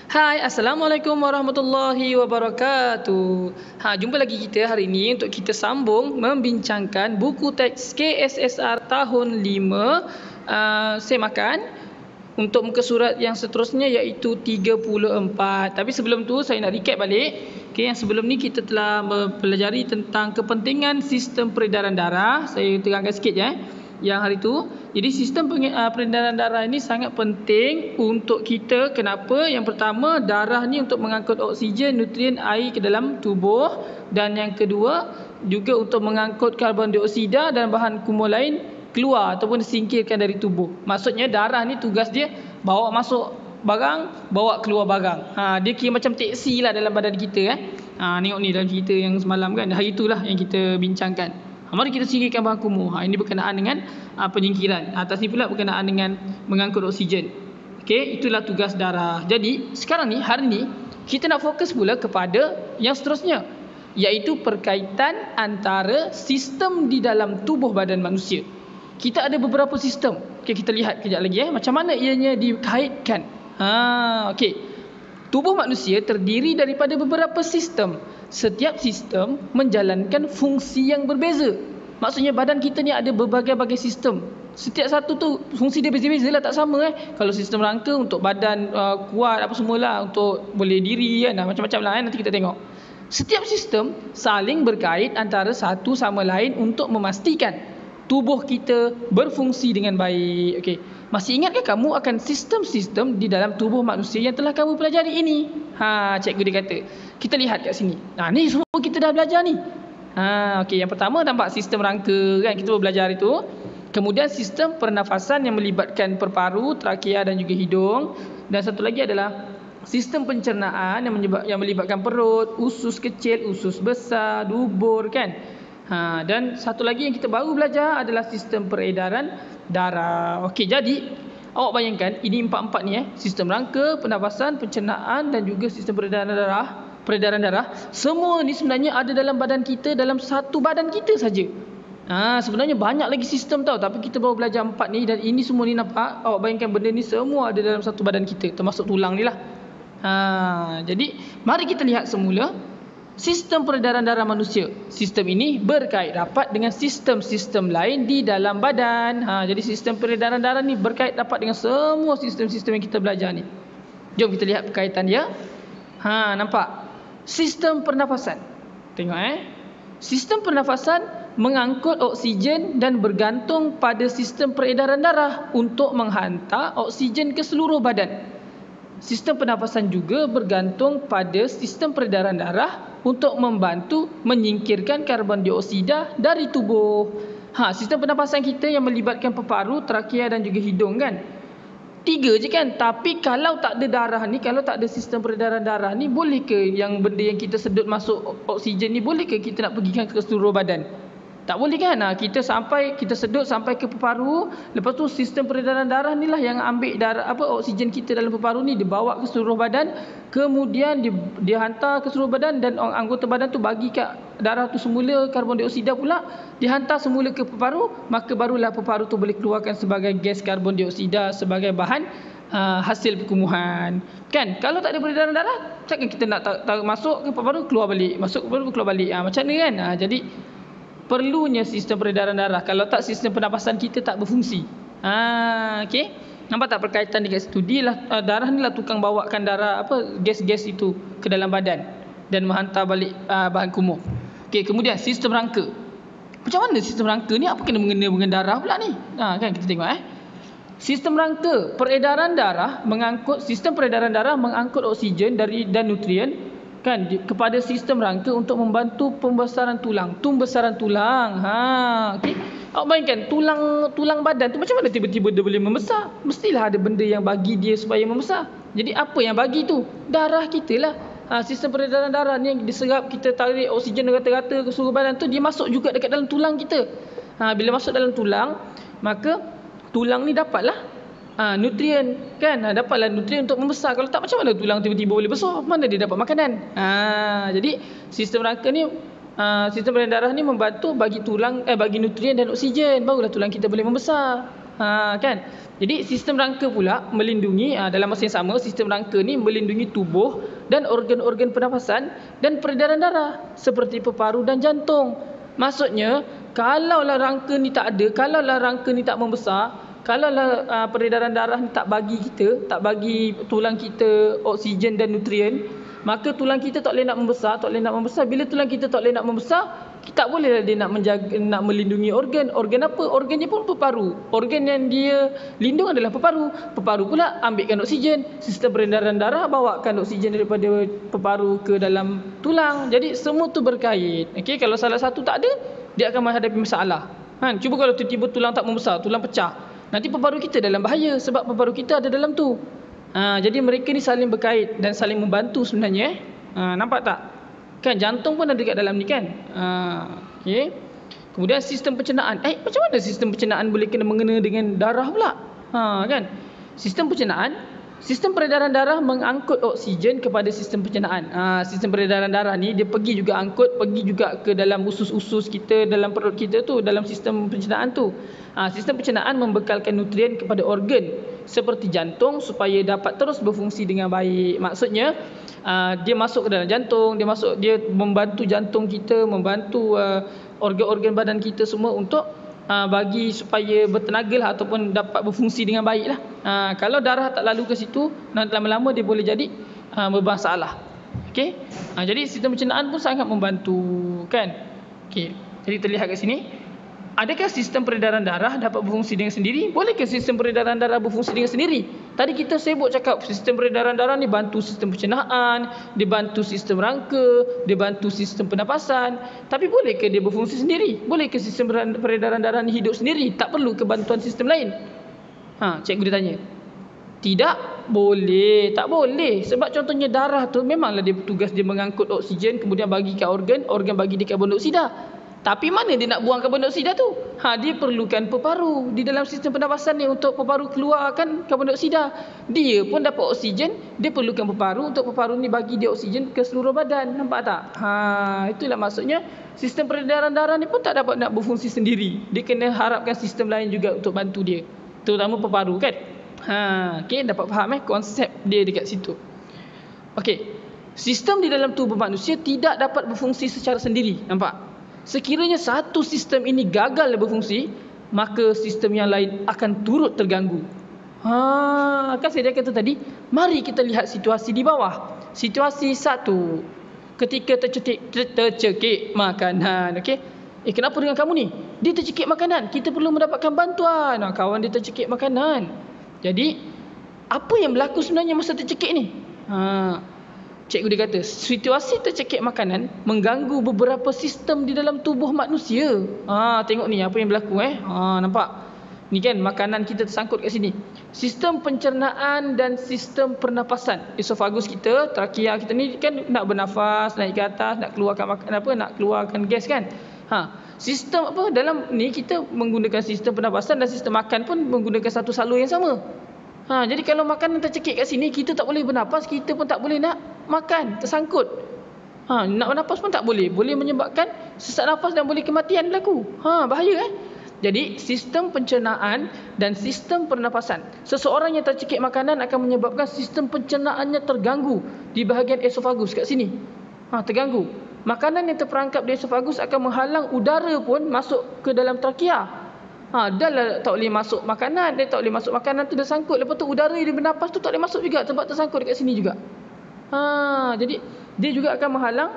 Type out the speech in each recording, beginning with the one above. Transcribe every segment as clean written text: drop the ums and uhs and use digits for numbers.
Hai, Assalamualaikum warahmatullahi wabarakatuh. Jumpa lagi kita hari ini untuk kita sambung membincangkan buku teks KSSR tahun 5 semakan untuk muka surat yang seterusnya iaitu 34. Tapi sebelum tu saya nak recap balik. Okay, yang sebelum ni kita telah mempelajari tentang kepentingan sistem peredaran darah. Saya terangkan sikit yang hari tu. Jadi sistem peredaran darah ini sangat penting untuk kita. Kenapa? Yang pertama, darah ni untuk mengangkut oksigen, nutrien, air ke dalam tubuh. Dan yang kedua, juga untuk mengangkut karbon dioksida dan bahan kumuh lain keluar ataupun disingkirkan dari tubuh. Maksudnya darah ni tugas dia bawa masuk barang, bawa keluar barang. Dia kira macam teksi lah dalam badan kita. Tengok ni dalam cerita yang semalam kan. Hari itulah yang kita bincangkan. Mari kita singkirkan bahan kumuh. Ini berkenaan dengan penyingkiran. Atas ni pula berkenaan dengan mengangkut oksigen. Okey, itulah tugas darah. Jadi sekarang ni, hari ni kita nak fokus pula kepada yang seterusnya, iaitu perkaitan antara sistem di dalam tubuh badan manusia. Kita ada beberapa sistem. Okey, kita lihat kejap lagi macam mana ianya dikaitkan. Okey. Tubuh manusia terdiri daripada beberapa sistem. Setiap sistem menjalankan fungsi yang berbeza. Maksudnya badan kita ni ada berbagai-bagai sistem. Setiap satu tu fungsi dia beza-beza lah, tak sama Kalau sistem rangka untuk badan kuat apa semualah, untuk boleh diri kan, macam-macam lah nanti kita tengok. Setiap sistem saling berkait antara satu sama lain untuk memastikan tubuh kita berfungsi dengan baik. Okey. Masih ingatkah kamu akan sistem-sistem di dalam tubuh manusia yang telah kamu pelajari ini? Cikgu dia kata. Kita lihat kat sini. Ni semua kita dah belajar ni. Okey, yang pertama nampak sistem rangka kan, kita belajar itu. Kemudian sistem pernafasan yang melibatkan perparu, trakea dan juga hidung. Dan satu lagi adalah sistem pencernaan yang melibatkan perut, usus kecil, usus besar, dubur kan. Dan satu lagi yang kita baru belajar adalah sistem peredaran darah. Okey, jadi awak bayangkan ini empat-empat ni sistem rangka, pernafasan, pencernaan dan juga sistem peredaran darah. Semua ni sebenarnya ada dalam badan kita, dalam satu badan kita saja. Sebenarnya banyak lagi sistem tau, tapi kita baru belajar empat ni, dan ini semua ni nampak. Awak bayangkan benda ni semua ada dalam satu badan kita, termasuk tulang ni lah. Jadi mari kita lihat semula sistem peredaran darah manusia. Sistem ini berkait rapat dengan sistem-sistem lain di dalam badan. Jadi sistem peredaran darah ni berkait rapat dengan semua sistem-sistem yang kita belajar ni. Jom kita lihat berkaitan dia. Nampak? Sistem pernafasan. Tengok Sistem pernafasan mengangkut oksigen dan bergantung pada sistem peredaran darah untuk menghantar oksigen ke seluruh badan. Sistem pernafasan juga bergantung pada sistem peredaran darah untuk membantu menyingkirkan karbon dioksida dari tubuh. Sistem pernafasan kita yang melibatkan peparu, trakea dan juga hidung kan. 3 je kan. Tapi kalau tak ada darah ni, kalau tak ada sistem peredaran darah ni, boleh ke yang benda yang kita sedut masuk oksigen ni, boleh ke kita nak pergikan ke seluruh badan? Tak boleh kan. Kita sedut sampai ke peparu. Lepas tu sistem peredaran darah ni lah yang ambil oksigen kita dalam peparu ni, dibawa ke seluruh badan. Kemudian dia hantar ke seluruh badan, dan anggota badan tu bagi kat darah tu semula karbon dioksida pula, dihantar semula ke peparu. Maka barulah peparu tu boleh keluarkan sebagai gas karbon dioksida sebagai bahan hasil perkumuhan kan. Kalau tak ada peredaran darah, takkan kita nak taruh masuk ke peparu, keluar balik, masuk ke peparu, keluar balik. Macam ni kan. Jadi perlunya sistem peredaran darah. Kalau tak, sistem pernafasan kita tak berfungsi. Okey. Nampak tak perkaitan dekat situ? Darah ni lah tukang bawakan darah gas-gas itu ke dalam badan dan menghantar balik bahan kumuh. Okey, kemudian sistem rangka. Macam mana sistem rangka ni? Apa kena mengena dengan darah pula ni? Kan kita tengok Sistem rangka peredaran darah sistem peredaran darah mengangkut oksigen dan nutrien kan kepada sistem rangka untuk membantu pembesaran tulang. Okey. Awak bayangkan tulang badan tu macam mana tiba-tiba dia boleh membesar? Mestilah ada benda yang bagi dia supaya membesar. Jadi apa yang bagi tu? Darah kita lah. Sistem peredaran darah ni yang diserap, kita tarik oksigen rata-rata ke seluruh badan tu, dia masuk juga dekat dalam tulang kita. Bila masuk dalam tulang, maka tulang ni dapatlah nutrien kan. Dapatlah nutrien untuk membesar. Kalau tak, macam mana tulang tiba-tiba boleh besar? Mana dia dapat makanan? Jadi sistem rangka ni, sistem peredaran darah ni membantu bagi nutrien dan oksigen, barulah tulang kita boleh membesar. Kan? Jadi sistem rangka pula melindungi dalam masa yang sama, sistem rangka ni melindungi tubuh dan organ-organ pernafasan dan peredaran darah seperti paru dan jantung. Maksudnya, kalaulah rangka ni tak ada, kalaulah rangka ni tak membesar, kalaulah peredaran darah ni tak bagi kita, tak bagi tulang kita oksigen dan nutrien, maka tulang kita tak boleh nak membesar, tak boleh nak membesar. Bila tulang kita tak boleh nak membesar, tak bolehlah dia nak menjaga, nak melindungi organ. Organ apa? Organnya pun peparu. Organ yang dia lindung adalah peparu. Peparu pula ambilkan oksigen. Sistem peredaran darah bawakan oksigen daripada peparu ke dalam tulang. Jadi semua tu berkait. Okey, kalau salah satu tak ada, dia akan menghadapi masalah. Cuba kalau tiba-tiba tulang tak membesar, tulang pecah, nanti peparu kita dalam bahaya sebab peparu kita ada dalam tu. Jadi mereka ni saling berkait dan saling membantu sebenarnya. Nampak tak? Kan jantung pun ada dekat dalam ni kan. Okey. Kemudian sistem pencernaan. Macam mana sistem pencernaan boleh kena mengena dengan darah pula? Kan? Sistem pencernaan, sistem peredaran darah mengangkut oksigen kepada sistem pencernaan. Sistem peredaran darah ni dia pergi juga ke dalam usus-usus kita, dalam perut kita tu, dalam sistem pencernaan tu. Sistem pencernaan membekalkan nutrien kepada organ seperti jantung supaya dapat terus berfungsi dengan baik. Maksudnya dia masuk ke dalam jantung, dia membantu jantung kita, membantu organ-organ badan kita semua untuk bagi supaya bertenaga lah, ataupun dapat berfungsi dengan baik lah. Kalau darah tak lalu ke situ, nanti lama-lama dia boleh jadi bermasalah. Okey. Jadi sistem pencernaan pun sangat membantu kan. Okey. Jadi terlihat kat sini, adakah sistem peredaran darah dapat berfungsi dengan sendiri? Bolehkah sistem peredaran darah berfungsi dengan sendiri? Tadi kita sibuk cakap sistem peredaran darah ni bantu sistem pencernaan, dia bantu sistem rangka, dia bantu sistem pernafasan. Tapi bolehkah dia berfungsi sendiri? Bolehkah sistem peredaran darah ni hidup sendiri? Tak perlu kebantuan sistem lain? Cikgu dia tanya. Tidak boleh, tak boleh. Sebab contohnya darah tu memanglah dia tugas dia mengangkut oksigen, kemudian bagi ke organ, organ bagi dia karbon dioksida. Tapi mana dia nak buang karbon dioksida tu? Dia perlukan peparu di dalam sistem pernafasan ni untuk peparu keluarkan karbon dioksida. Dia pun dapat oksigen, dia perlukan peparu untuk peparu ni bagi dia oksigen ke seluruh badan. Nampak tak? Itulah maksudnya sistem peredaran darah ni pun tak dapat nak berfungsi sendiri. Dia kena harapkan sistem lain juga untuk bantu dia. Terutama peparu kan? Okey, dapat faham konsep dia dekat situ. Okey. Sistem di dalam tubuh manusia tidak dapat berfungsi secara sendiri. Nampak? Sekiranya satu sistem ini gagal berfungsi, maka sistem yang lain akan turut terganggu. Kan saya kata tadi, mari kita lihat situasi di bawah. Situasi 1. Ketika tercekik makanan. Okey. Kenapa dengan kamu ni? Dia tercekik makanan. Kita perlu mendapatkan bantuan. Kawan dia tercekik makanan. Jadi, apa yang berlaku sebenarnya masa tercekik ni? Cikgu dia kata, situasi tercekik makanan mengganggu beberapa sistem di dalam tubuh manusia. Tengok ni apa yang berlaku nampak? Ni kan makanan kita tersangkut kat sini. Sistem pencernaan dan sistem pernafasan. Esofagus kita, trakea kita ni kan nak bernafas, naik ke atas, nak keluarkan nak keluarkan gas kan. Sistem apa dalam ni kita menggunakan sistem pernafasan dan sistem makan pun menggunakan satu salur yang sama. Jadi kalau makanan tercekik kat sini, kita tak boleh bernafas, kita pun tak boleh nak makan, tersangkut. Nak bernafas pun tak boleh. Boleh menyebabkan sesak nafas dan boleh kematian berlaku. Bahaya Jadi sistem pencernaan dan sistem pernafasan. Seseorang yang tercekik makanan akan menyebabkan sistem pencernaannya terganggu di bahagian esofagus kat sini. Terganggu. Makanan yang terperangkap di esofagus akan menghalang udara pun masuk ke dalam trakea. Dah lah tak boleh masuk makanan. Dia tak boleh masuk makanan tu dah sangkut. Lepas tu udara dia bernafas tu tak boleh masuk juga sebab tersangkut dekat sini juga. Jadi dia juga akan menghalang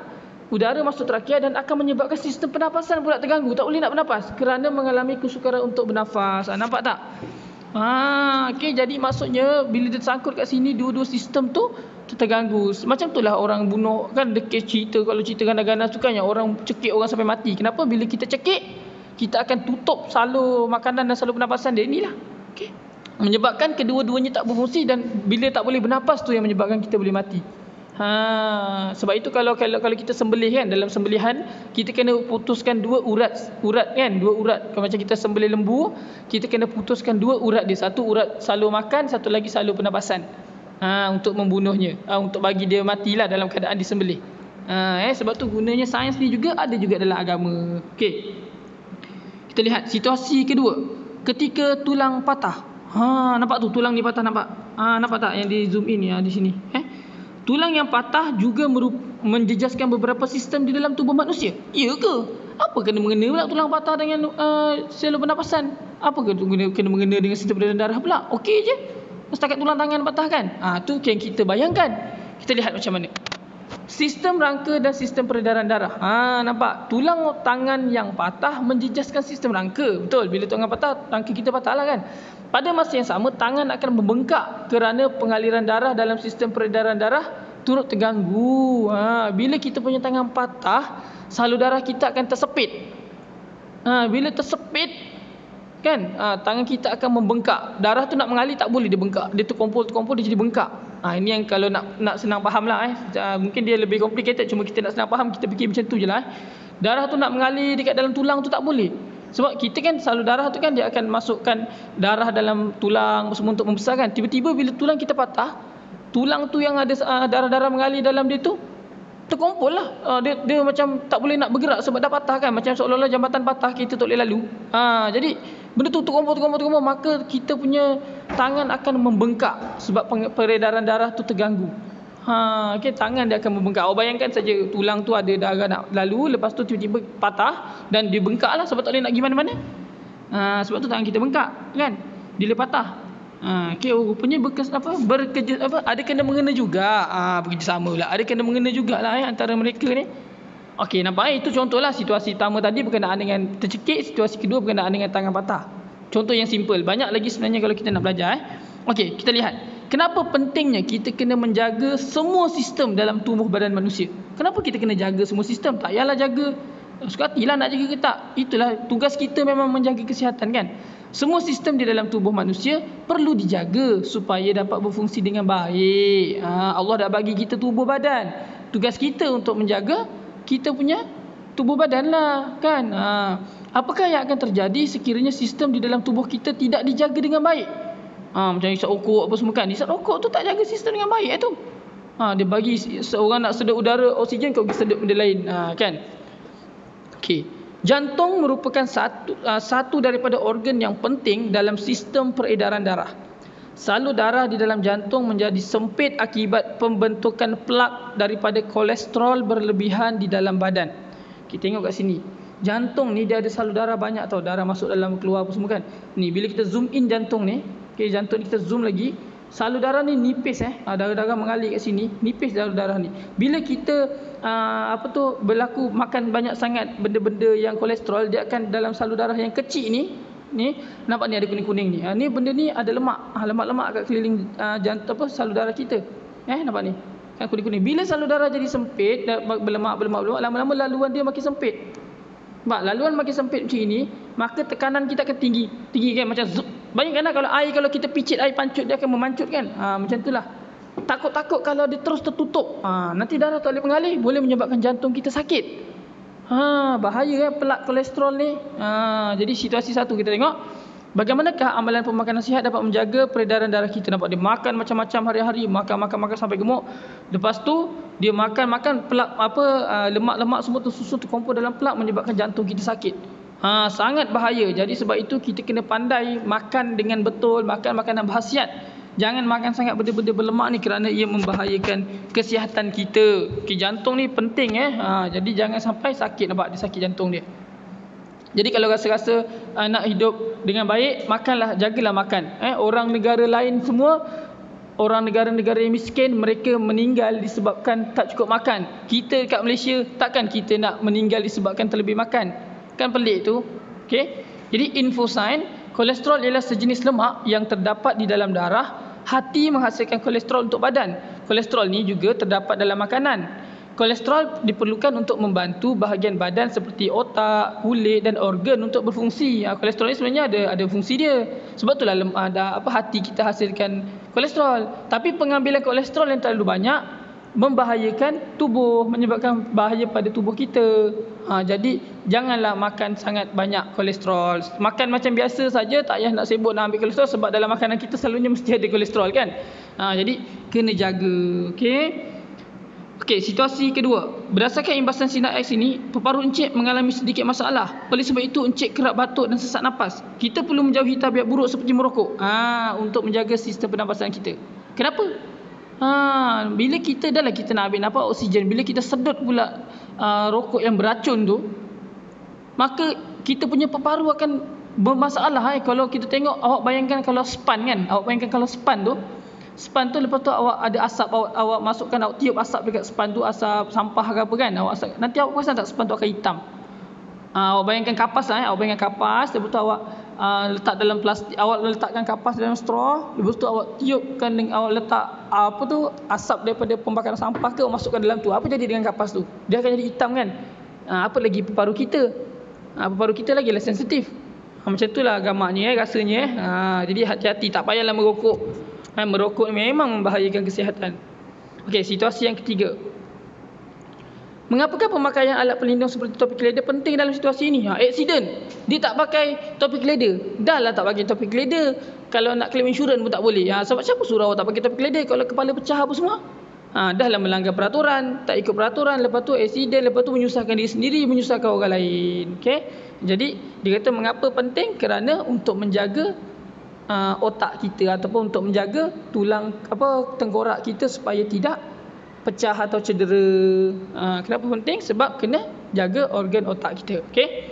udara masuk trakea dan akan menyebabkan sistem pernafasan pula terganggu. Tak boleh nak bernafas kerana mengalami kesukaran untuk bernafas. Nampak tak? Okay, jadi maksudnya bila dia tersangkut kat sini, dua-dua sistem tu terganggu. Macam itulah orang bunuh kan, dekat cerita, kalau cerita ganas-ganas tu kan yang orang cekik orang sampai mati. Kenapa? Bila kita cekik, kita akan tutup salur makanan dan salur pernafasan dia. Inilah menyebabkan kedua-duanya tak berfungsi, dan bila tak boleh bernafas tu yang menyebabkan kita boleh mati. Sebab itu kalau kita sembelih kan, dalam sembelihan kita kena putuskan dua urat kan, dua urat. Kalau macam kita sembelih lembu, kita kena putuskan dua urat dia. Satu urat salur makan, satu lagi salur pernafasan. Untuk membunuhnya, untuk bagi dia matilah dalam keadaan disembelih. Sebab tu gunanya sains ni juga ada juga dalam agama. Okey. Kita lihat situasi kedua. ketika tulang patah. Nampak tu tulang ni patah, nampak? Nampak tak yang di zoom in ya di sini? Tulang yang patah juga menjejaskan beberapa sistem di dalam tubuh manusia. Ya ke? Apa kena mengena pula tulang patah dengan saluran pernafasan? Apa kena mengena dengan sistem peredaran darah pula? Okey je. Setakat tulang tangan patah kan? Tu yang kita bayangkan. Kita lihat macam mana. Sistem rangka dan sistem peredaran darah. Nampak? Tulang tangan yang patah menjejaskan sistem rangka. Betul? Bila tangan patah, rangka kita patah lah kan? Pada masa yang sama, tangan akan membengkak kerana pengaliran darah dalam sistem peredaran darah turut terganggu. Bila kita punya tangan patah, salur darah kita akan tersepit. Bila tersepit, kan, tangan kita akan membengkak. Darah tu nak mengalir tak boleh dia bengkak. Dia terkumpul dia jadi bengkak. Ini yang kalau nak senang faham lah. Mungkin dia lebih complicated, cuma kita nak senang faham, kita fikir macam tu je lah. Darah tu nak mengalir dekat dalam tulang tu tak boleh. Sebab kita kan salur darah tu kan dia akan masukkan darah dalam tulang semua untuk membesarkan. Tiba-tiba bila tulang kita patah, tulang tu yang ada darah-darah mengalir dalam dia tu terkumpul lah. Dia macam tak boleh nak bergerak sebab dah patah kan. Macam seolah-olah jambatan patah, kita tak boleh lalu. Jadi benda tu terkumpul, maka kita punya tangan akan membengkak sebab peredaran darah tu terganggu. Tangan dia akan membengkak. Bayangkan saja tulang tu ada darah nak lalu, lepas tu tiba-tiba patah dan dia bengkak lah sebab tak boleh nak pergi mana-mana. Sebab tu tangan kita bengkak kan, bila patah. Rupanya ada kena mengena juga. Bekerjasama pula. Ada kena mengena jugalah antara mereka ni. Okey, nampak itu contohlah situasi pertama tadi berkenaan dengan tercekik, situasi kedua berkenaan dengan tangan patah. Contoh yang simple. Banyak lagi sebenarnya kalau kita nak belajar. Okey, kita lihat. Kenapa pentingnya kita kena menjaga semua sistem dalam tubuh badan manusia? Kenapa kita kena jaga semua sistem? Tak payahlah jaga suka hatilah nak jaga ke tak. Itulah tugas kita, memang menjaga kesihatan kan. Semua sistem di dalam tubuh manusia perlu dijaga supaya dapat berfungsi dengan baik. Allah dah bagi kita tubuh badan. Tugas kita untuk menjaga kita punya tubuh badan lah kan. Apakah yang akan terjadi sekiranya sistem di dalam tubuh kita tidak dijaga dengan baik? Macam isap rokok apa semua kan. Isap rokok tu tak jaga sistem dengan baik tu. Dia bagi seorang nak sedut udara oksigen, kau pergi sedut benda lain kan. Okey. Jantung merupakan satu daripada organ yang penting dalam sistem peredaran darah. Salur darah di dalam jantung menjadi sempit akibat pembentukan plak daripada kolesterol berlebihan di dalam badan. Kita tengok kat sini. Jantung ni dia ada salur darah banyak tau. Darah masuk dalam, keluar apa semua kan. Ni bila kita zoom in jantung ni, jantung ni kita zoom lagi, salur darah ni nipis darah-darah mengalir kat sini, nipis salur darah ni. Bila kita berlaku makan banyak sangat benda-benda yang kolesterol, dia akan dalam salur darah yang kecil ni nampak ni ada kuning-kuning ni. Ni benda ni ada lemak, lemak-lemak kat keliling jantung salur darah kita. Nampak ni kan kuning-kuning. Bila salur darah jadi sempit, berlemak, lama-lama laluan dia makin sempit. Laluan makin sempit macam ini, maka tekanan kita akan tinggi kan, macam zup. Bayangkanlah kalau kita picit air pancut, dia akan memancut kan. Macam itulah. Takut-takut kalau dia terus tertutup, nanti darah tak boleh mengalir, boleh menyebabkan jantung kita sakit. Bahaya pelak kolesterol ni. Jadi situasi satu kita tengok bagaimanakah amalan pemakanan sihat dapat menjaga peredaran darah kita. Nampak dia makan macam-macam hari-hari, makan sampai gemuk. Lepas tu dia makan pelak lemak-lemak semua tersusun terkumpul dalam pelak, menyebabkan jantung kita sakit. Sangat bahaya. Jadi sebab itu kita kena pandai makan dengan betul, makan makanan berkhasiat. Jangan makan sangat benda-benda berlemak ni kerana ia membahayakan kesihatan kita. Jantung ni penting jadi jangan sampai sakit. Nampak dia sakit jantung dia. Jadi kalau rasa-rasa nak hidup dengan baik, makanlah, jagalah makan. Orang negara lain semua, orang negara-negara yang miskin, mereka meninggal disebabkan tak cukup makan. Kita kat Malaysia, takkan kita nak meninggal disebabkan terlebih makan? Kan pelik tu. Okey. Jadi infosign, kolesterol ialah sejenis lemak yang terdapat di dalam darah. Hati menghasilkan kolesterol untuk badan. Kolesterol ni juga terdapat dalam makanan. Kolesterol diperlukan untuk membantu bahagian badan seperti otak, kulit dan organ untuk berfungsi. Kolesterol ni sebenarnya ada fungsi dia. Sebab itulah hati kita hasilkan kolesterol. Tapi pengambilan kolesterol yang terlalu banyak membahayakan tubuh, menyebabkan bahaya pada tubuh kita. Jadi janganlah makan sangat banyak kolesterol. Makan macam biasa saja, tak payah nak sibuk nak ambil kolesterol, sebab dalam makanan kita selalunya mesti ada kolesterol kan. Jadi kena jaga. Okey, situasi kedua. berdasarkan imbasan sinar X ini, paru-paru Encik mengalami sedikit masalah. Oleh sebab itu, Encik kerap batuk dan sesak nafas. Kita perlu menjauhi tabiat buruk seperti merokok untuk menjaga sistem pernafasan kita. Kenapa? Bila kita kita nak ambil nafas oksigen, bila kita sedut pula rokok yang beracun tu, maka kita punya paru-paru akan bermasalah. Kalau kita tengok, awak bayangkan kalau span kan, span tu lepas tu awak ada asap, awak masukkan, awak tiup asap dekat span tu, asap sampah ke apa kan, nanti awak perasan tak span tu akan hitam. Awak bayangkan kapas lah, lepas tu awak letak dalam plastik, awak letakkan kapas dalam straw, lepas tu awak tiupkan, awak letak asap daripada pembakaran sampah ke, awak masukkan dalam tu, apa jadi dengan kapas tu? Dia akan jadi hitam kan. Apa lagi paru-paru kita lagi lah sensitif. Macam tu lah gamaknya rasanya. Jadi hati-hati, tak payahlah merokok. Merokok memang membahayakan kesihatan. Okey, situasi yang ketiga. Mengapakah pemakaian alat pelindung seperti topik leather penting dalam situasi ini? Aksiden. Dia tak pakai topik leather. Dah lah tak pakai topik leather. Kalau nak claim insurans pun tak boleh. Sebab siapa suruh awak tak pakai topik leather kalau kepala pecah apa semua? Dah lah melanggar peraturan, tak ikut peraturan, lepas tu aksiden, lepas tu menyusahkan diri sendiri, menyusahkan orang lain. Okey. Jadi dia kata mengapa penting? Kerana untuk menjaga otak kita ataupun untuk menjaga tulang tengkorak kita supaya tidak pecah atau cedera. Kenapa penting? Sebab kena jaga organ otak kita. Okey.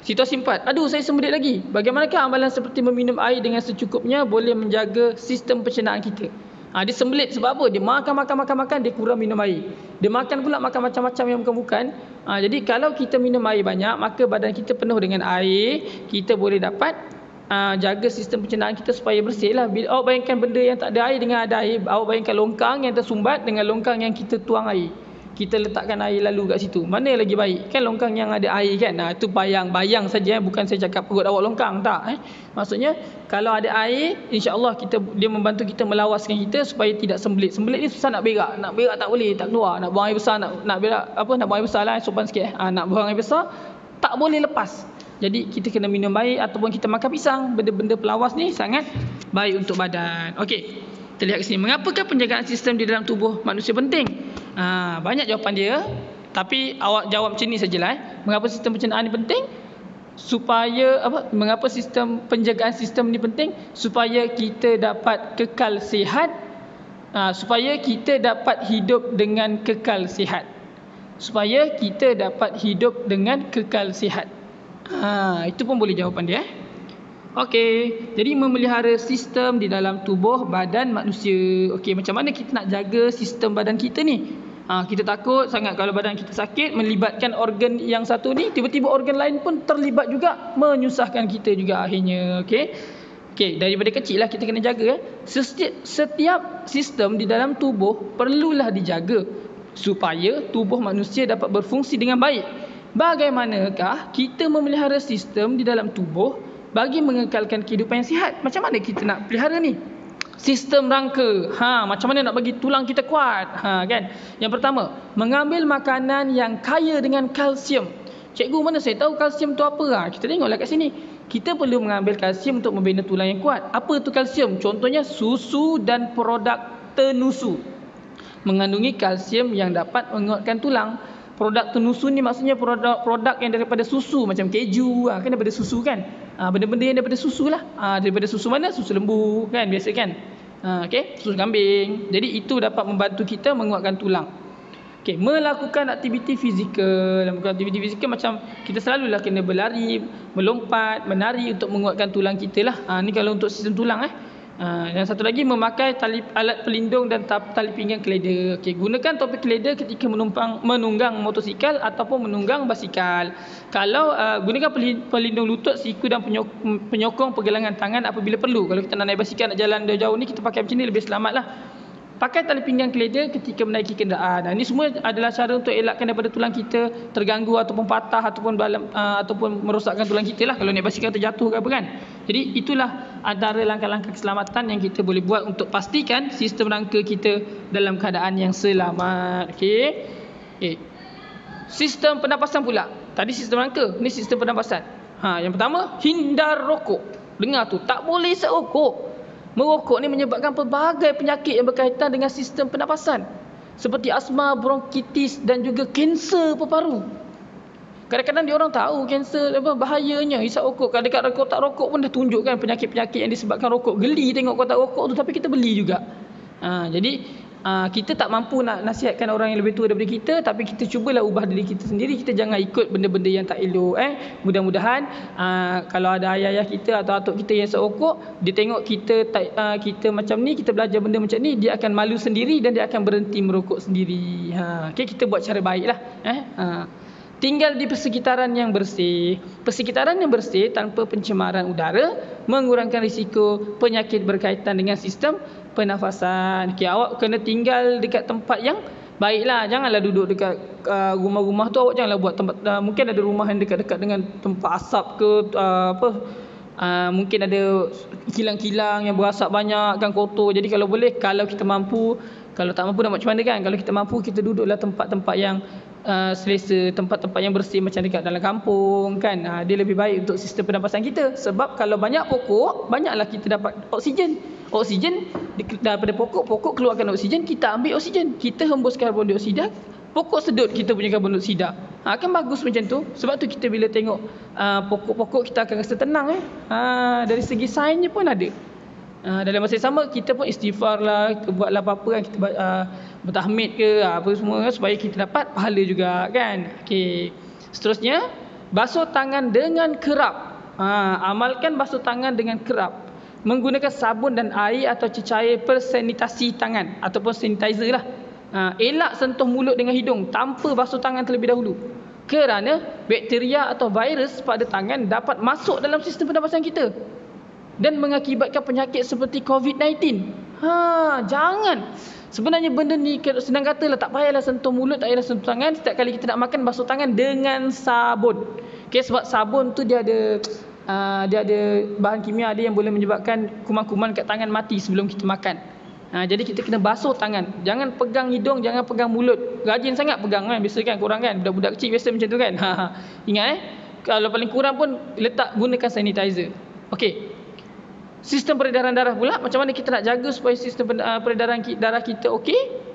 Situasi 4. Saya sembelit lagi. Bagaimanakah amalan seperti meminum air dengan secukupnya boleh menjaga sistem pencernaan kita? Dia sembelit sebab apa? Dia makan, dia kurang minum air. Dia makan macam-macam yang bukan-bukan. Jadi kalau kita minum air banyak, maka badan kita penuh dengan air, kita boleh dapat jaga sistem pencernaan kita supaya bersih lah. Bila awak bayangkan benda yang tak ada air dengan ada air, awak bayangkan longkang yang tersumbat dengan longkang yang kita tuang air, kita letakkan air lalu kat situ, mana yang lagi baik? Kan longkang yang ada air kan. Itu bayang saja, bukan saya cakap perut awak longkang, tak. Maksudnya kalau ada air, insya-Allah dia membantu kita melawaskan kita supaya tidak sembelit. Sembelit ni susah nak berak tak boleh, tak keluar. Nak buang air besar, nak berak nak buang air besar lah, sopan sikit. Nak buang air besar tak boleh lepas. Jadi kita kena minum air ataupun kita makan pisang. Benda-benda pelawas ni sangat baik untuk badan. Okey, kita lihat ke sini. Mengapakah penjagaan sistem di dalam tubuh manusia penting? Banyak jawapan dia, tapi awak jawab macam ni sajalah. Mengapa sistem pencernaan ni penting? Mengapa penjagaan sistem ni penting? Supaya kita dapat kekal sihat. Supaya kita dapat hidup dengan kekal sihat. Itu pun boleh jawapan dia. Okey, jadi memelihara sistem di dalam tubuh badan manusia. Okey, macam mana kita nak jaga sistem badan kita ni? Kita takut sangat kalau badan kita sakit, melibatkan organ yang satu ni, tiba-tiba organ lain pun terlibat juga, menyusahkan kita juga akhirnya. Okey, daripada kecil lah kita kena jaga. Setiap sistem di dalam tubuh perlulah dijaga supaya tubuh manusia dapat berfungsi dengan baik. Bagaimanakah kita memelihara sistem di dalam tubuh bagi mengekalkan kehidupan yang sihat? Macam mana kita nak pelihara ni? Sistem rangka. Macam mana nak bagi tulang kita kuat? Kan? Yang pertama, mengambil makanan yang kaya dengan kalsium. Cikgu, mana saya tahu kalsium tu apa? Kita tengoklah kat sini. Kita perlu mengambil kalsium untuk membina tulang yang kuat. Apa tu kalsium? Contohnya susu dan produk tenusu mengandungi kalsium yang dapat menguatkan tulang. Produk tenusu ni maksudnya produk yang daripada susu, macam keju, kan daripada susu kan. Benda-benda yang daripada susu lah. Daripada susu mana? Susu lembu kan, biasa kan. Okey, susu kambing. Jadi itu dapat membantu kita menguatkan tulang. Okey, melakukan aktiviti fizikal. Macam kita selalulah kena berlari, melompat, menari untuk menguatkan tulang kita lah. Ni kalau untuk sistem tulang. Yang satu lagi, memakai alat pelindung dan tali pinggang leather. Okey, gunakan topik leather ketika menunggang motosikal ataupun menunggang basikal. Kalau gunakan pelindung lutut, siku dan penyokong pergelangan tangan apabila perlu. Kalau kita nak naik basikal, nak jalan jauh ni, kita pakai macam ni lebih selamat lah. Pakai tali pinggang leather ketika menaiki kenderaan. Ini semua adalah cara untuk elakkan daripada tulang kita terganggu ataupun patah ataupun merosakkan tulang kita lah kalau naik basikal terjatuh ke apa kan. Jadi itulah antara langkah-langkah keselamatan yang kita boleh buat untuk pastikan sistem rangka kita dalam keadaan yang selamat. Okey. Sistem pernafasan pula. Tadi sistem rangka, ni sistem pernafasan. Yang pertama, hindar rokok. Dengar tu, tak boleh serokok. Merokok ni menyebabkan pelbagai penyakit yang berkaitan dengan sistem pernafasan. seperti asma, bronkitis dan juga kanser paru-paru. Kadang-kadang dia orang tahu kanser apa bahayanya hisap rokok. Kadang-kadang kau tak rokok pun dah tunjukkan penyakit-penyakit yang disebabkan rokok. Geli tengok kau tak rokok tu, tapi kita beli juga. Jadi kita tak mampu nak nasihatkan orang yang lebih tua daripada kita, tapi kita cubalah ubah diri kita sendiri. Kita jangan ikut benda-benda yang tak elok. Mudah-mudahan kalau ada ayah-ayah kita atau atuk kita yang hisap rokok, dia tengok kita macam ni, kita belajar benda macam ni, dia akan malu sendiri dan dia akan berhenti merokok sendiri. Okay, kita buat cara baiklah. Tinggal di persekitaran yang bersih. Persekitaran yang bersih tanpa pencemaran udara mengurangkan risiko penyakit berkaitan dengan sistem pernafasan. Okay, awak kena tinggal dekat tempat yang baiklah. Janganlah duduk dekat rumah-rumah tu. Awak janganlah buat tempat, mungkin ada rumah yang dekat-dekat dengan tempat asap ke mungkin ada kilang-kilang yang berasap banyak kan, kotor. Jadi kalau boleh, kalau kita mampu, kalau tak mampu nak macam mana kan, kalau kita mampu, kita duduklah tempat-tempat yang selesa, tempat-tempat yang bersih macam dekat dalam kampung kan. Dia lebih baik untuk sistem pernafasan kita. Sebab kalau banyak pokok, banyaklah kita dapat oksigen. Oksigen daripada pokok keluarkan oksigen, kita ambil oksigen, kita hembus karbon dioksida, pokok sedut kita punya karbon dioksida. Kan bagus macam tu. Sebab tu kita bila tengok pokok-pokok, kita akan rasa tenang. Dari segi sainsnya pun ada. Dalam masa yang sama, kita pun istighfar lah, buatlah apa-apa kan, kita bertahmid ke apa semua kan, supaya kita dapat pahala juga kan. Okey. Seterusnya, basuh tangan dengan kerap. Amalkan basuh tangan dengan kerap. Menggunakan sabun dan air atau cecair persanitasi tangan ataupun sanitizer lah. Elak sentuh mulut dengan hidung tanpa basuh tangan terlebih dahulu. Kerana bakteria atau virus pada tangan dapat masuk dalam sistem pernafasan kita dan mengakibatkan penyakit seperti COVID-19. Jangan. Sebenarnya benda ni senang kata lah, tak payahlah sentuh mulut, tak payahlah sentuh tangan. Setiap kali kita nak makan, basuh tangan dengan sabun. Okay, sebab sabun tu dia ada bahan kimia ada yang boleh menyebabkan kuman-kuman kat tangan mati sebelum kita makan. Jadi kita kena basuh tangan. Jangan pegang hidung, jangan pegang mulut. Rajin sangat pegang kan, biasa kan korang kan, budak-budak kecil biasa macam tu kan. Ingat kalau paling kurang pun gunakan sanitizer. Okey. Sistem peredaran darah pula, macam mana kita nak jaga supaya sistem peredaran darah kita okey?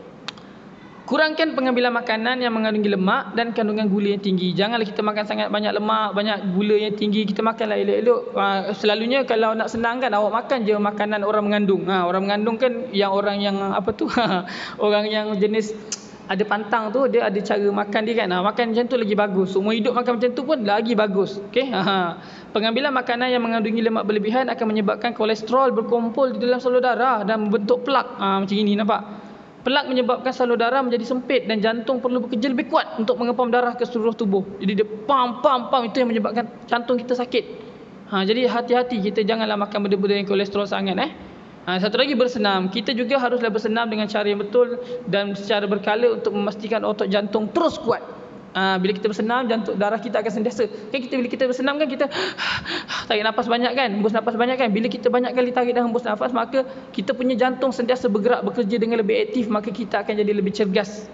Kurangkan pengambilan makanan yang mengandungi lemak dan kandungan gula yang tinggi. Janganlah kita makan sangat banyak lemak, banyak gula yang tinggi. Kita makanlah elok-elok. Selalunya kalau nak senang kan, awak makan je makanan orang mengandung. Orang mengandung kan orang yang orang yang jenis ada pantang tu, dia ada cara makan dia kan. Makan macam tu lagi bagus. Seumur hidup makan macam tu pun lagi bagus. Okey. Pengambilan makanan yang mengandungi lemak berlebihan akan menyebabkan kolesterol berkumpul di dalam salur darah dan membentuk plak. Macam ini nampak. Plak menyebabkan salur darah menjadi sempit dan jantung perlu bekerja lebih kuat untuk mengepam darah ke seluruh tubuh. Jadi dia pam itu yang menyebabkan jantung kita sakit. Jadi hati-hati, kita janganlah makan benda-benda yang kolesterol sangat. Satu lagi, bersenam. Kita juga haruslah bersenam dengan cara yang betul dan secara berkala untuk memastikan otot jantung terus kuat. Bila kita bersenam, jantung darah kita akan sentiasa kan, bila kita bersenam kan, kita tarik nafas banyak kan, hembus nafas banyak kan. Bila kita banyak kali tarik dan hembus nafas, maka kita punya jantung sentiasa bergerak, bekerja dengan lebih aktif, maka kita akan jadi lebih cergas.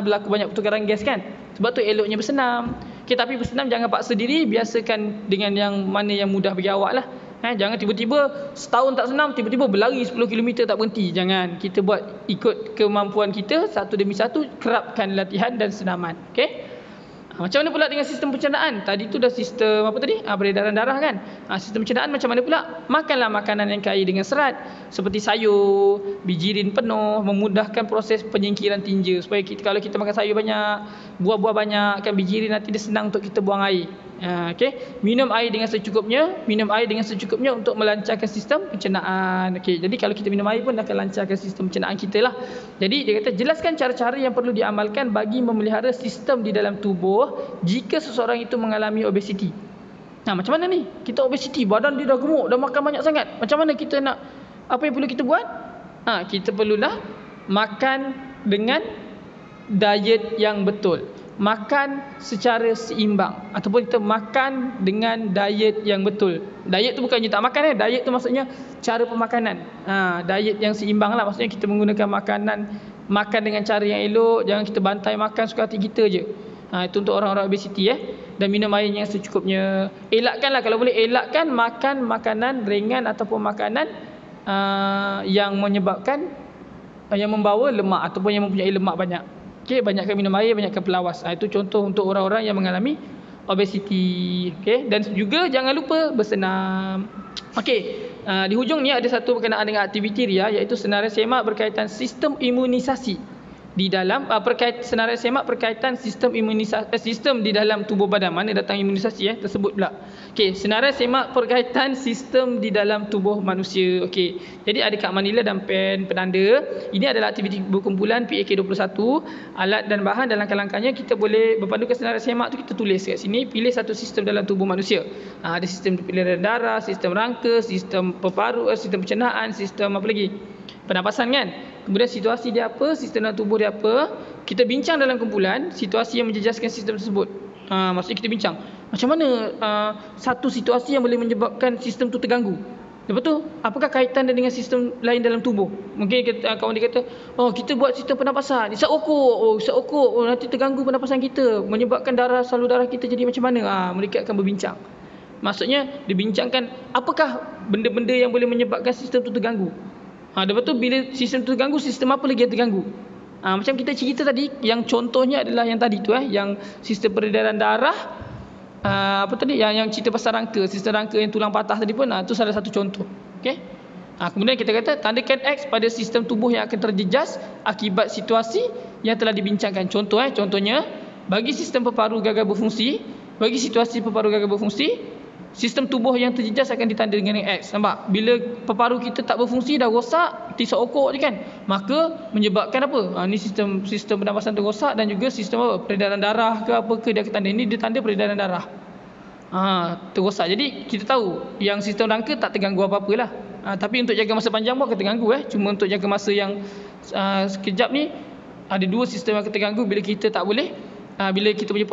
Berlaku banyak pertukaran gas kan. Sebab tu eloknya bersenam. Tapi bersenam jangan paksa diri, biasakan dengan yang mana yang mudah bagi awak lah. Jangan tiba-tiba setahun tak senam, tiba-tiba berlari 10 km tak berhenti. Jangan. Kita buat ikut kemampuan kita, satu demi satu, kerapkan latihan dan senaman. Okey. Macam mana pula dengan sistem pencernaan? Tadi tu dah sistem apa tadi? Peredaran darah kan. Sistem pencernaan macam mana pula? Makanlah makanan yang kaya dengan serat seperti sayur, bijirin penuh, memudahkan proses penyingkiran tinja. Supaya kalau kita makan sayur banyak, buah-buah banyak, kan bijirin, nanti dia senang untuk kita buang air. Okey. Minum air dengan secukupnya untuk melancarkan sistem pencernaan. Okey. Jadi kalau kita minum air pun akan lancarkan sistem pencernaan kita lah. Jadi dia kata, jelaskan cara-cara yang perlu diamalkan bagi memelihara sistem di dalam tubuh jika seseorang itu mengalami obesiti. Macam mana ni? Kita obesiti, badan dia dah gemuk, dah makan banyak sangat. Macam mana kita nak, apa yang perlu kita buat? Kita perlulah makan dengan diet yang betul. Makan secara seimbang, ataupun kita makan dengan diet yang betul. Diet tu bukannya tak makan. Diet tu maksudnya cara pemakanan. Diet yang seimbang lah. Maksudnya kita menggunakan makan dengan cara yang elok. Jangan kita bantai makan suka hati kita je. Itu untuk orang-orang obesiti. Dan minum air yang secukupnya. Elakkanlah, kalau boleh elakkan makan makanan ringan ataupun makanan yang menyebabkan yang membawa lemak ataupun yang mempunyai lemak banyak. Okey, banyakkan minum air, banyakkan pelawas. Itu contoh untuk orang-orang yang mengalami obesiti. Okey, dan juga jangan lupa bersenam. Okey, di hujung ni ada satu berkenaan dengan aktiviti ria, iaitu senarai semak berkaitan sistem imunisasi. Di dalam senarai semak berkaitan sistem imunisasi, sistem di dalam tubuh badan. Mana datang imunisasi tersebut pula. Okey, senarai semak berkaitan sistem di dalam tubuh manusia. Okey, jadi ada kat Manila dan pen penanda. Ini adalah aktiviti berkumpulan PAK21. Alat dan bahan dalam langkah-langkahnya kita boleh berpandukan senarai semak tu, kita tulis kat sini, pilih satu sistem dalam tubuh manusia. Ada sistem peredaran darah, sistem rangka, sistem peparu, sistem pencernaan, sistem apa lagi? Pernafasan kan. Kemudian situasi dia apa, sistem dalam tubuh dia apa. Kita bincang dalam kumpulan situasi yang menjejaskan sistem tersebut. Maksudnya kita bincang macam mana satu situasi yang boleh menyebabkan sistem tu terganggu. Lepas tu, apakah kaitan dia dengan sistem lain dalam tubuh? Mungkin kawan dia kata, kita buat sistem pernafasan, isap okok, nanti terganggu pernafasan kita, menyebabkan salur darah kita jadi macam mana. Mereka akan berbincang. Maksudnya dibincangkan apakah benda-benda yang boleh menyebabkan sistem tu terganggu. Lepas tu bila sistem tu terganggu, sistem apa lagi yang terganggu? Macam kita cerita tadi, yang contohnya adalah yang tadi tu, yang sistem peredaran darah, yang cerita pasal rangka, sistem rangka yang tulang patah tadi pun, tu salah satu contoh. Okey. Kemudian kita kata tandakan X pada sistem tubuh yang akan terjejas akibat situasi yang telah dibincangkan. Contohnya bagi sistem peparu gagal berfungsi, bagi situasi peparu gagal berfungsi, sistem tubuh yang terjejas akan ditanda dengan X. Nampak? Bila peparu kita tak berfungsi, dah rosak, tisap okok je kan, maka menyebabkan apa? Ni sistem pernafasan tu rosak, dan juga sistem apa? Peredaran darah ke apa ke dia akan tanda. Ini dia tanda peredaran darah. Terrosak. Jadi kita tahu yang sistem rangka tak terganggu apa-apalah. Tapi untuk jaga masa panjang pun akan terganggu. Cuma untuk jaga masa yang sekejap ni, ada dua sistem yang akan terganggu bila kita tak boleh, bila kita punya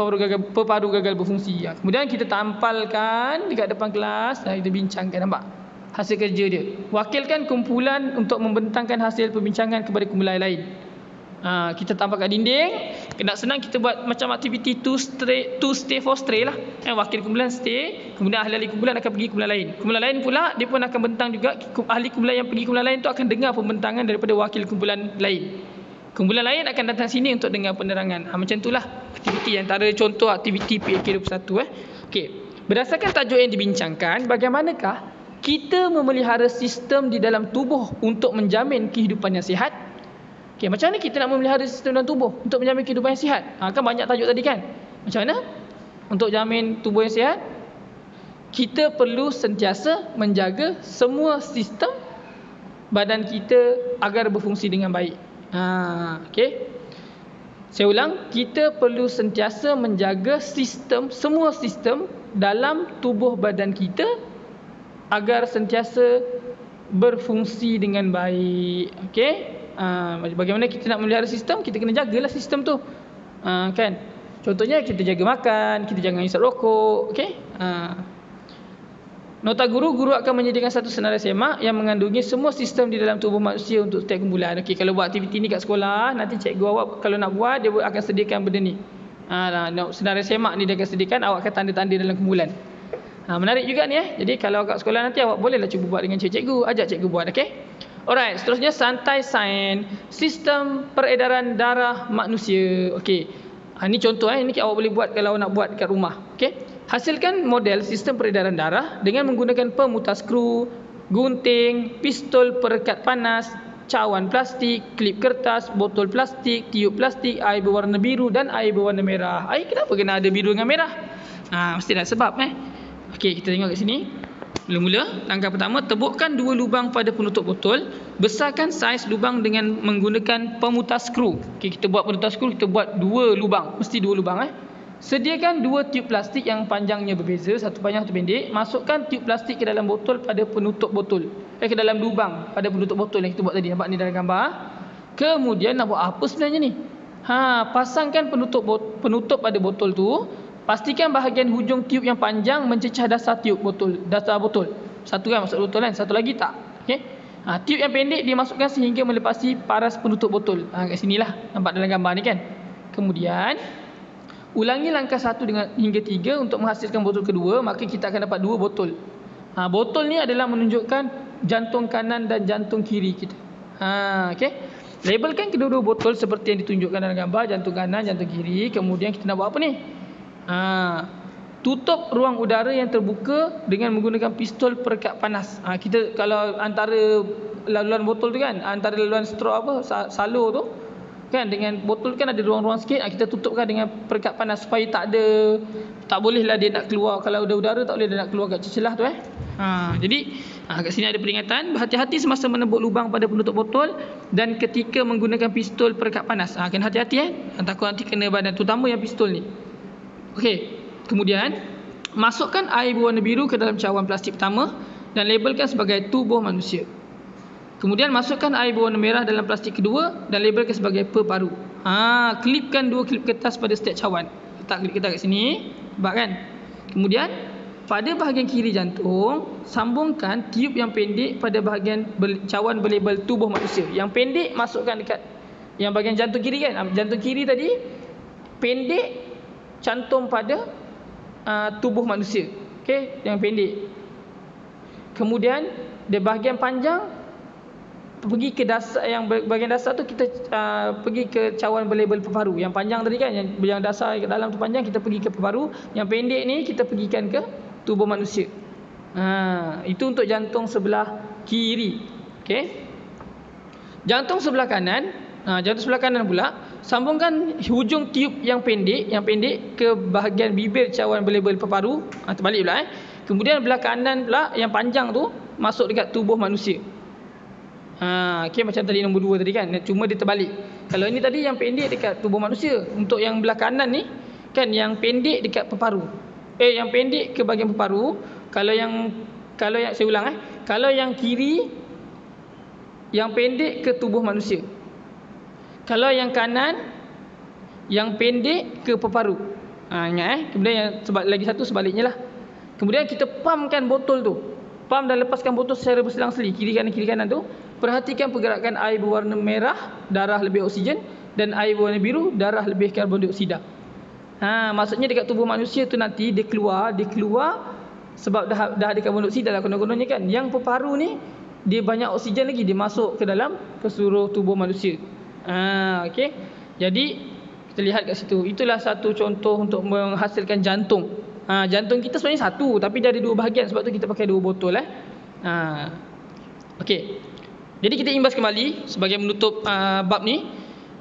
peparu gagal berfungsi. Kemudian kita tampalkan dekat depan kelas, kita bincangkan. Nampak hasil kerja dia? Wakilkan kumpulan untuk membentangkan hasil perbincangan kepada kumpulan lain. Kita tampal kat dinding. Nak senang kita buat macam aktiviti to stay for stray lah. Wakil kumpulan stay, kemudian ahli-ahli kumpulan akan pergi kumpulan lain. Kumpulan lain pula dia pun akan bentang juga. Ahli kumpulan yang pergi kumpulan lain tu akan dengar pembentangan daripada wakil kumpulan lain. Kumpulan lain akan datang sini untuk dengar penerangan. Macam itulah aktiviti, antara contoh aktiviti PAK21. Okey. Berdasarkan tajuk yang dibincangkan, bagaimanakah kita memelihara sistem di dalam tubuh untuk menjamin kehidupan yang sihat? Okey, macam mana kita nak memelihara sistem dalam tubuh untuk menjamin kehidupan yang sihat? Kan banyak tajuk tadi kan. Macam mana untuk jamin tubuh yang sihat? Kita perlu sentiasa menjaga semua sistem badan kita agar berfungsi dengan baik. Okey. Saya ulang, kita perlu sentiasa menjaga semua sistem dalam tubuh badan kita agar sentiasa berfungsi dengan baik. Okey. Bagaimana kita nak memelihara sistem? Kita kena jagalah sistem tu. Kan? Contohnya kita jaga makan, kita jangan hisap rokok. Okey. Nota guru akan menyediakan satu senarai semak yang mengandungi semua sistem di dalam tubuh manusia untuk setiap kumpulan. Okey, kalau buat aktiviti ni kat sekolah, nanti cikgu awak kalau nak buat, dia akan sediakan benda ni. Senarai semak ni dia akan sediakan, awak akan tanda-tanda dalam kumpulan. Menarik juga ni. Jadi kalau kat sekolah nanti awak bolehlah cuba buat dengan cikgu, ajak cikgu buat. Okey. Alright, seterusnya santai sains, sistem peredaran darah manusia. Okey. Ini contoh ini awak boleh buat kalau nak buat kat rumah. Okey. Hasilkan model sistem peredaran darah dengan menggunakan pemutar skru, gunting, pistol perekat panas, cawan plastik, klip kertas, botol plastik, tiup plastik, air berwarna biru dan air berwarna merah. Air kenapa kena ada biru dengan merah? Mesti ada sebab. Okey, kita tengok kat sini. Mula-mula, langkah pertama, tebukkan 2 lubang pada penutup botol. Besarkan saiz lubang dengan menggunakan pemutar skru. Okey, kita buat pemutar skru, kita buat 2 lubang. Mesti 2 lubang. Sediakan 2 tiup plastik yang panjangnya berbeza, satu panjang satu pendek. Masukkan tiup plastik ke dalam botol pada penutup botol. Ke dalam lubang pada penutup botol yang kita buat tadi. Nampak ni dalam gambar. Kemudian nak buat apa sebenarnya ni? Pasangkan penutup pada botol tu. Pastikan bahagian hujung tiup yang panjang mencecah dasar botol. Satu kan masuk botol kan, satu lagi tak. Okey. Tiup yang pendek dimasukkan sehingga melepasi paras penutup botol. Kat sinilah nampak dalam gambar ni kan. Kemudian ulangi langkah 1 hingga 3 untuk menghasilkan botol kedua, maka kita akan dapat 2 botol. Botol ni adalah menunjukkan jantung kanan dan jantung kiri kita. Okey. Labelkan kedua-dua botol seperti yang ditunjukkan dalam gambar, jantung kanan, jantung kiri. Kemudian kita nak buat apa ni? Tutup ruang udara yang terbuka dengan menggunakan pistol perekat panas. Kita kalau antara laluan botol tu kan, antara laluan straw apa, salur tu kan, dengan botol kan ada ruang-ruang sikit, kita tutupkan dengan perekat panas supaya tak bolehlah dia nak keluar. Kalau ada udara tak boleh dia nak keluar kat celah tu Jadi kat sini ada peringatan, berhati-hati semasa menembuk lubang pada penutup botol dan ketika menggunakan pistol perekat panas. Kena hati-hati takut nanti kena badan, terutama yang pistol ni. Okey. Kemudian masukkan air berwarna biru ke dalam cawan plastik pertama dan labelkan sebagai tubuh manusia. Kemudian masukkan air berwarna merah dalam plastik kedua dan labelkan sebagai peparu. Klipkan 2 klip kertas pada setiap cawan. Letak klip kertas kat sini, nampak kan? Kemudian pada bahagian kiri jantung, sambungkan tiub yang pendek pada bahagian cawan berlabel tubuh manusia. Yang pendek masukkan dekat yang bahagian jantung kiri kan. Jantung kiri tadi pendek, cantum pada tubuh manusia. Okey, yang pendek. Kemudian di bahagian panjang pergi ke dasar, yang bahagian dasar tu kita pergi ke cawan berlabel peparu. Yang panjang tadi kan, yang dasar ke dalam tu panjang, kita pergi ke peparu. Yang pendek ni kita pergikan ke tubuh manusia. Itu untuk jantung sebelah kiri. Okey. Jantung sebelah kanan, jantung sebelah kanan pula, sambungkan hujung tiub yang pendek ke bahagian bibir cawan berlabel peparu. Terbalik pula Kemudian belah kanan pula yang panjang tu masuk dekat tubuh manusia. Okey, macam tadi nombor 2 tadi kan, cuma dia terbalik. Kalau ini tadi yang pendek dekat tubuh manusia, untuk yang belah kanan ni kan yang pendek dekat peparu. Yang pendek ke bahagian peparu. Kalau yang saya ulang kalau yang kiri yang pendek ke tubuh manusia. Kalau yang kanan yang pendek ke peparu. Ingat kemudian yang lagi satu sebaliknya lah. Kemudian kita pumpkan botol tu. Pump dan lepaskan botol secara berselang-seli kiri kanan tu. Perhatikan pergerakan air berwarna merah, darah lebih oksigen, dan air berwarna biru, darah lebih karbon dioksida. Maksudnya dekat tubuh manusia tu nanti dia keluar sebab dah ada karbon dioksida lah konon-kononnya kan. Yang peparu ni dia banyak oksigen lagi, dia masuk ke dalam ke seluruh tubuh manusia. Okey. Jadi kita lihat kat situ. Itulah satu contoh untuk menghasilkan jantung. Jantung kita sebenarnya satu, tapi dia ada 2 bahagian, sebab tu kita pakai 2 botol Okey. Jadi kita imbas kembali sebagai menutup bab ni.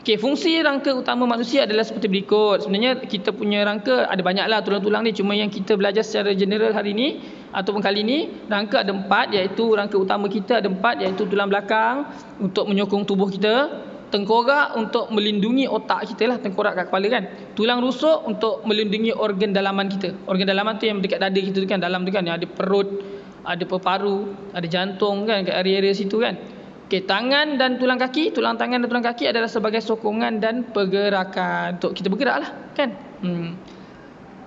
Okey, fungsi rangka utama manusia adalah seperti berikut. Sebenarnya kita punya rangka ada banyaklah tulang-tulang ni, cuma yang kita belajar secara general hari ni ataupun kali ni, rangka ada 4, iaitu rangka utama kita ada 4, iaitu tulang belakang untuk menyokong tubuh kita, tengkorak untuk melindungi otak kita lah, tengkorak kat kepala kan, tulang rusuk untuk melindungi organ dalaman kita. Organ dalaman tu yang dekat dada kita tu kan, dalam tu kan, yang ada perut, ada peparu, ada jantung kan, kat area-area situ kan. Okey, tangan dan tulang kaki, tulang tangan dan tulang kaki adalah sebagai sokongan dan pergerakan untuk kita bergerak lah kan.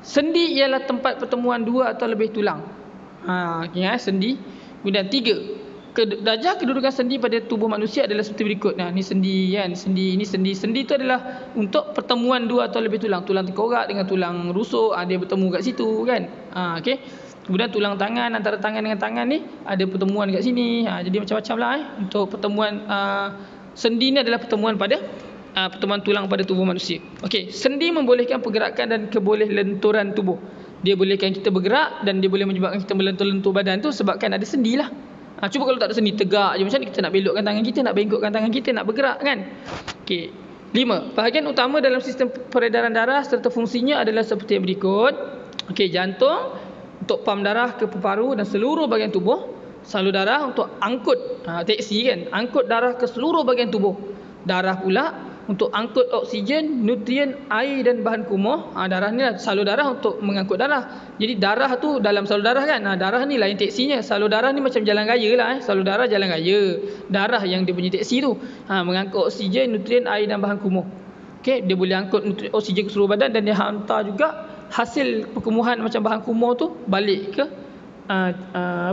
Sendi ialah tempat pertemuan 2 atau lebih tulang. Sendi. Kemudian 3, darjah kedudukan sendi pada tubuh manusia adalah seperti berikut. Ni sendi kan, sendi tu adalah untuk pertemuan 2 atau lebih tulang. Tulang tengkorak dengan tulang rusuk, dia bertemu kat situ kan. Okey. Kemudian tulang tangan, antara tangan dengan tangan ni ada pertemuan kat sini. Jadi macam-macam lah untuk pertemuan. Sendi ni adalah pertemuan pada pertemuan tulang pada tubuh manusia. Okey, sendi membolehkan pergerakan dan kebolehlenturan tubuh. Dia bolehkan kita bergerak dan dia boleh menyebabkan kita melentur-lentur badan tu sebabkan ada sendi lah. Cuba kalau tak ada sendi, tegak je macam ni, kita nak belokkan tangan kita, nak bengkokkan tangan kita, nak bergerak kan. Okey. 5. Bahagian utama dalam sistem peredaran darah serta fungsinya adalah seperti yang berikut. Okey, jantung untuk pam darah ke peparu dan seluruh bahagian tubuh. Salur darah untuk angkut, teksi kan, angkut darah ke seluruh bahagian tubuh. Darah pula untuk angkut oksigen, nutrien, air dan bahan kumuh. Darah ni lah, salur darah untuk mengangkut darah. Jadi darah tu dalam salur darah kan, darah ni lain teksinya. Salur darah ni macam jalan raya lah salur darah jalan raya. Darah yang dia punya teksi tu mengangkut oksigen, nutrien, air dan bahan kumuh. Okey, dia boleh angkut oksigen ke seluruh badan dan dia hantar juga hasil perkumuhan macam bahan kumuh tu balik ke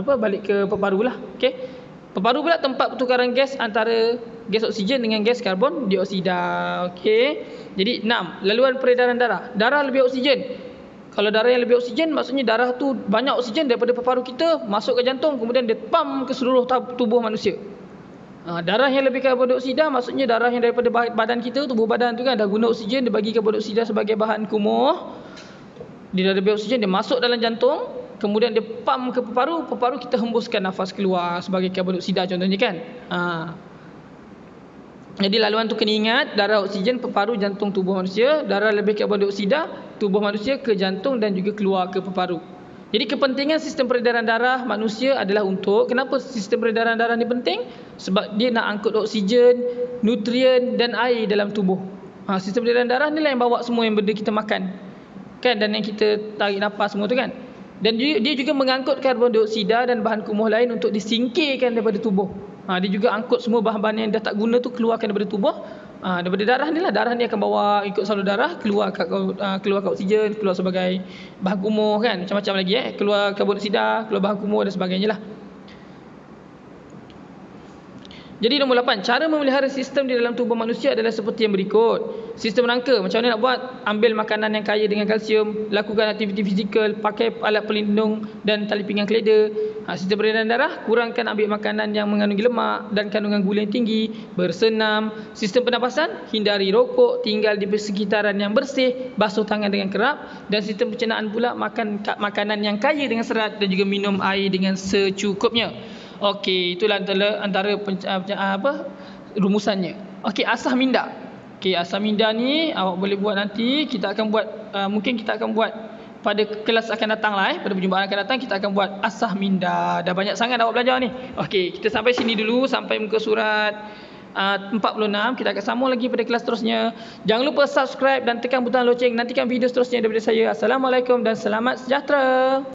balik ke peparu lah. Okey. Peparu pula tempat pertukaran gas antara gas oksigen dengan gas karbon dioksida. Okey. Jadi 6, laluan peredaran darah. Darah lebih oksigen. Kalau darah yang lebih oksigen maksudnya darah tu banyak oksigen daripada peparu kita masuk ke jantung, kemudian dia pump ke seluruh tubuh manusia. Darah yang lebih karbon dioksida maksudnya darah yang daripada badan kita, tubuh badan tu kan dah guna oksigen, dia bagi karbon dioksida sebagai bahan kumuh. Dia dah lebih oksigen, dia masuk dalam jantung, kemudian dia pump ke paru, paru kita hembuskan nafas keluar sebagai karbon dioksida contohnya kan. Jadi laluan tu kena ingat, darah oksigen, paru, jantung, tubuh manusia, darah lebih karbon dioksida, tubuh manusia ke jantung dan juga keluar ke paru. Jadi kepentingan sistem peredaran darah manusia adalah untuk, kenapa sistem peredaran darah ni penting? Sebab dia nak angkut oksigen, nutrien dan air dalam tubuh. Sistem peredaran darah ni lah yang bawa semua yang benda kita makan. Kan, dan yang kita tarik nafas semua tu kan. Dan dia juga mengangkut karbon dioksida dan bahan kumuh lain untuk disingkirkan daripada tubuh. Dia juga angkut semua bahan-bahan yang dah tak guna tu keluarkan daripada tubuh. Daripada darah ni lah, darah ni akan bawa ikut salur darah, keluar ke oksigen, keluar sebagai bahan kumuh kan, macam-macam lagi keluar karbon dioksida, keluar bahan kumuh dan sebagainya lah. Jadi nombor 8, cara memelihara sistem di dalam tubuh manusia adalah seperti yang berikut. Sistem rangka, macam mana nak buat? Ambil makanan yang kaya dengan kalsium, lakukan aktiviti fizikal, pakai alat pelindung dan tali pinggang keleda. Sistem peredaran darah, kurangkan ambil makanan yang mengandungi lemak dan kandungan gula yang tinggi, bersenam. Sistem pernafasan, hindari rokok, tinggal di sekitaran yang bersih, basuh tangan dengan kerap. Dan sistem pencernaan pula, makan makanan yang kaya dengan serat dan juga minum air dengan secukupnya. Okey, itulah antara rumusannya. Okey, asah minda. Okey, asah minda ni awak boleh buat nanti. Kita akan buat, mungkin kita akan buat pada kelas akan datang lah pada perjumpaan akan datang kita akan buat asah minda. Dah banyak sangat awak belajar ni. Okey, kita sampai sini dulu, sampai muka surat 46. Kita akan sambung lagi pada kelas seterusnya. Jangan lupa subscribe dan tekan butang loceng. Nantikan video seterusnya daripada saya. Assalamualaikum dan selamat sejahtera.